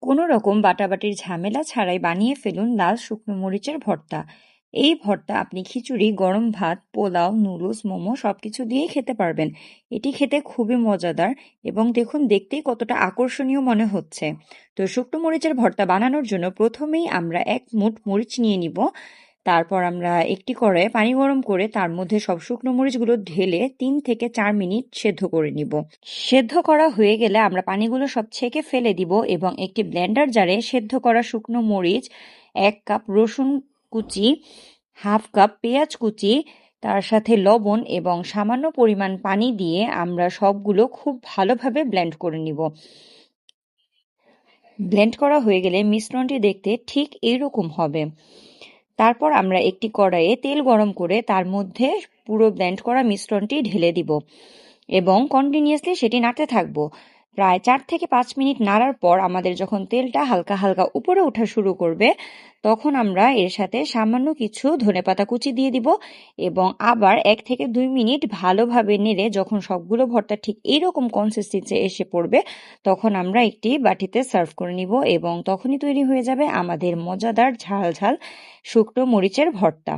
কোনো রকম বাটাবাটির ঝামেলা ছাড়াই বানিয়ে ফেলুন লাল শুকনো মরিচের ভর্তা। এই ভর্তা আপনি খিচুড়ি, গরম ভাত, পোলাও, নুডলস, মোমো সবকিছু দিয়েই খেতে পারবেন। এটি খেতে খুবই মজাদার এবং দেখুন দেখতেই কতটা আকর্ষণীয় মনে হচ্ছে। তো শুকনো মরিচের ভর্তা বানানোর জন্য প্রথমেই আমরা 1 মুঠ মরিচ নিয়ে নিব। তারপর আমরা একটি কড়াইয়ে পানি গরম করে তার মধ্যে সব শুকনো মরিচগুলো ঢেলে 3 থেকে 4 মিনিট সেদ্ধ করে নিব। সেদ্ধ করা হয়ে গেলে আমরা পানিগুলো সব ছেঁকে ফেলে দিব এবং একটি ব্লেন্ডার জারে সেদ্ধ করা শুকনো মরিচ, 1 কাপ রসুন কুচি, হাফ কাপ পেঁয়াজ কুচি, তার সাথে লবণ এবং সামান্য পরিমাণ পানি দিয়ে আমরা সবগুলো খুব ভালোভাবে ব্লেন্ড করে নিব। ব্লেন্ড করা হয়ে গেলে মিশ্রণটি দেখতে ঠিক এইরকম হবে। তারপর আমরা একটি কড়াইয়ে তেল গরম করে তার মধ্যে পুরো ব্লেন্ড করা মিশ্রণটি ঢেলে দিব এবং কন্টিনিউয়াসলি সেটি নাড়তে থাকবো। প্রায় 4 থেকে 5 মিনিট নাড়ার পর আমাদের যখন তেলটা হালকা হালকা উপরে ওঠা শুরু করবে, তখন আমরা এর সাথে সামান্য কিছু ধনেপাতা কুচি দিয়ে দিব এবং আবার 1 থেকে 2 মিনিট ভালোভাবে নেড়ে যখন সবগুলো ভর্তা ঠিক এইরকম কনসিস্টেন্সি এসে পড়বে, তখন আমরা একটি বাটিতে সার্ভ করে নিব এবং তখনই তৈরি হয়ে যাবে আমাদের মজাদার ঝাল ঝাল শুকনো মরিচের ভর্তা।